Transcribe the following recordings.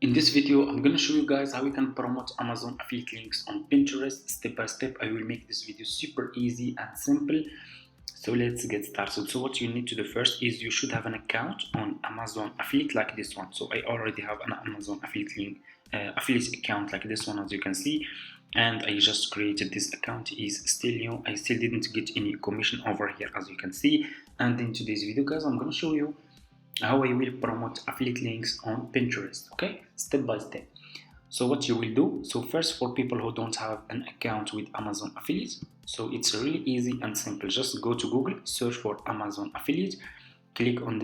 In this video, I'm gonna show you guys how you can promote Amazon affiliate links on Pinterest step by step. I will make this video super easy and simple. So let's get started. So what you need to do first is you should have an account on Amazon affiliate like this one. So I already have an Amazon affiliate link affiliate account like this one, as you can see, and I just created this account. Is still new. I still didn't get any commission over here, as you can see. And in today's video, guys, I'm gonna show you how I will promote affiliate links on Pinterest, okay, step by step. So what you will do, so first, for people who don't have an account with Amazon affiliate, so it's really easy and simple. Just go to Google, search for Amazon affiliate, click on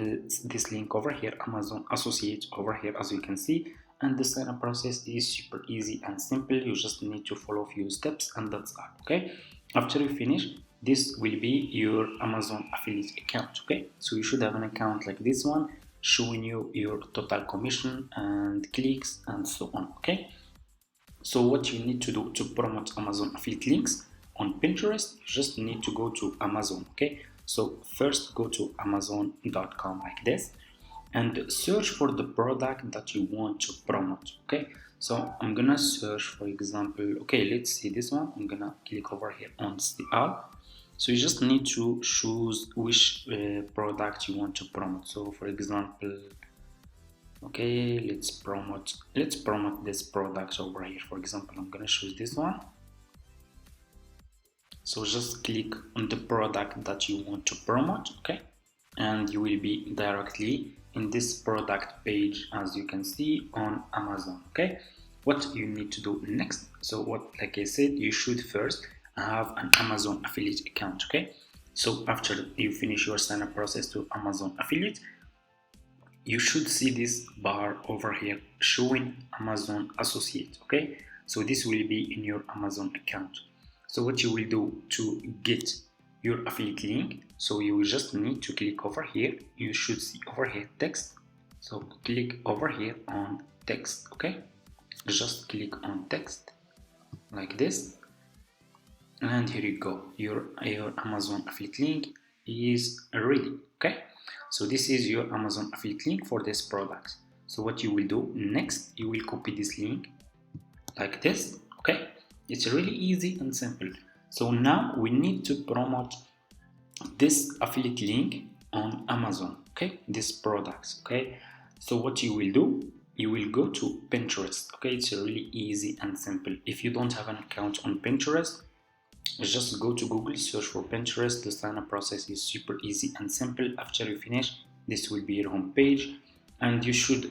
this link over here, Amazon associate over here, as you can see, and the sign up process is super easy and simple. You just need to follow a few steps and that's all, okay. After you finish, this will be your Amazon affiliate account, okay. So you should have an account like this one, showing you your total commission and clicks and so on, okay. So what you need to do to promote Amazon affiliate links on Pinterest, you just need to go to Amazon, okay. So first go to amazon.com like this and search for the product that you want to promote, okay. So I'm gonna search, for example, okay, let's see this one. I'm gonna click over here on see all. So you just need to choose which product you want to promote. So for example, okay, let's promote this product over here. For example, I'm gonna choose this one. So just click on the product that you want to promote, okay, and you will be directly in this product page, as you can see on Amazon, okay. What you need to do next, so what, like I said, you should first have an Amazon affiliate account, okay. So after you finish your sign up process to Amazon affiliate, you should see this bar over here showing Amazon associate, okay. So this will be in your Amazon account. So what you will do to get your affiliate link, so you will just need to click over here. You should see over here text, so click over here on text, okay. Just click on text like this, and here you go, your Amazon affiliate link is ready, okay. So this is your Amazon affiliate link for this product. So what you will do next, you will copy this link like this, okay. It's really easy and simple. So now we need to promote this affiliate link on Amazon, okay, this products, okay. So what you will do, you will go to Pinterest, okay. It's really easy and simple. If you don't have an account on Pinterest, just go to Google, search for Pinterest. The sign up process is super easy and simple. After you finish, this will be your home page, and you should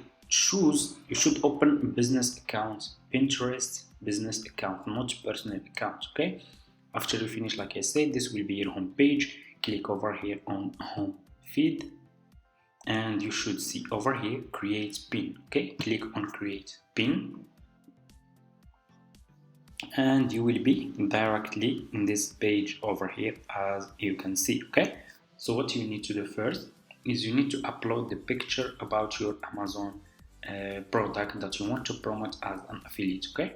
open business account, Pinterest business account, not personal account, okay. After you finish, like I said, this will be your home page. Click over here on home feed, and you should see over here create pin, okay. Click on create pin, and you will be directly in this page over here, as you can see, okay. So what you need to do first is you need to upload the picture about your Amazon product that you want to promote as an affiliate, okay.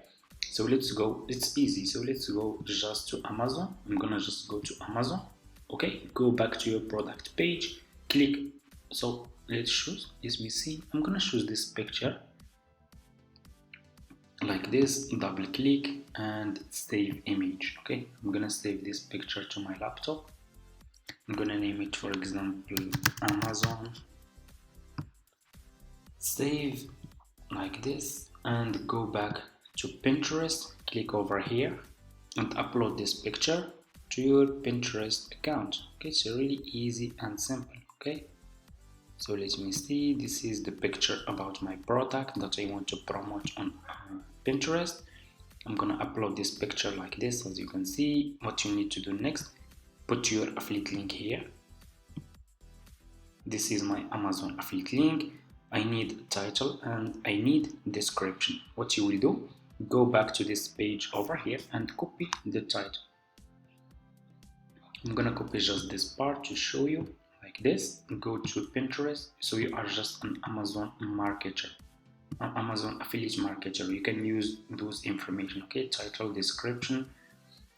So let's go, it's easy. So let's go just to Amazon. I'm gonna just go to Amazon, okay. Go back to your product page, click, so let's choose, as we see, I'm gonna choose this picture like this, double click and save image, okay. I'm gonna save this picture to my laptop. I'm gonna name it, for example, Amazon, save like this, and go back to Pinterest, click over here and upload this picture to your Pinterest account, okay. It's really easy and simple, okay. So let me see, this is the picture about my product that I want to promote on Pinterest. I'm gonna upload this picture like this, as you can see. What you need to do next, put your affiliate link here. This is my Amazon affiliate link. I need title and I need description. What you will do, go back to this page over here and copy the title. I'm gonna copy just this part to show you like this. Go to Pinterest, so you are just an Amazon marketer, an Amazon affiliate marketer. You can use those information, okay. Title, description.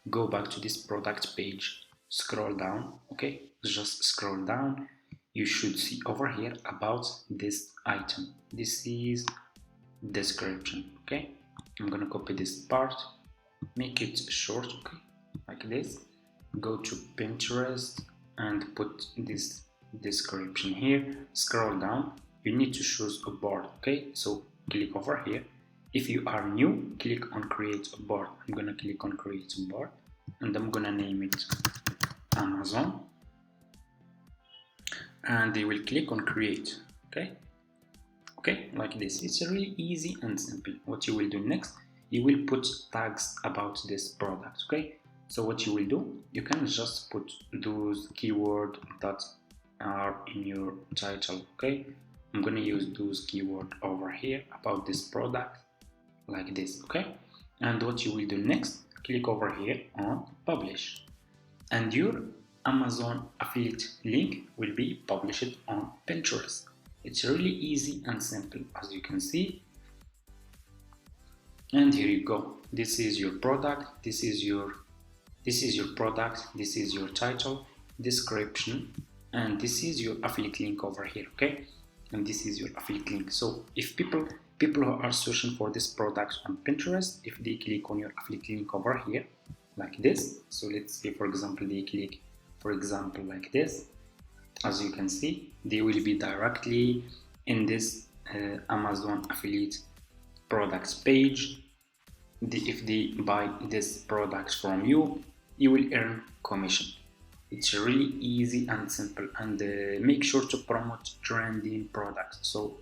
Go back to this product page, scroll down, okay. Just scroll down. You should see over here about this item. This is description. Okay, I'm gonna copy this part, make it short, okay, like this. Go to Pinterest and put this description here. Scroll down, you need to choose a board, okay, so click over here. If you are new, click on create a board. I'm gonna click on create a board and I'm gonna name it Amazon, and they will click on create. Okay, like this. It's really easy and simple. What you will do next, you will put tags about this product. Okay, so what you will do, you can just put those keywords that are in your title. Okay, I'm gonna use those keywords over here about this product, like this. Okay, and what you will do next, click over here on publish, and your Amazon affiliate link will be published on Pinterest. It's really easy and simple, as you can see. And here you go. This is your product, this is your product, this is your title, description, and this is your affiliate link over here. Okay, and this is your affiliate link. So if people who are searching for this product on Pinterest, if they click on your affiliate link over here like this, so let's say for example they click for example like this, as you can see, they will be directly in this Amazon affiliate products page. If they buy this product from you, you will earn commission. It's really easy and simple, and make sure to promote trending products. So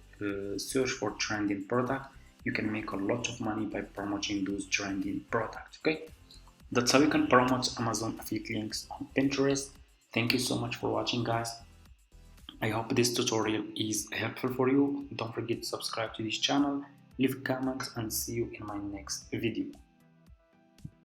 search for trending product. You can make a lot of money by promoting those trending products. Okay, that's how you can promote Amazon affiliate links on Pinterest. Thank you so much for watching, guys. I hope this tutorial is helpful for you. Don't forget to subscribe to this channel, leave comments, and see you in my next video.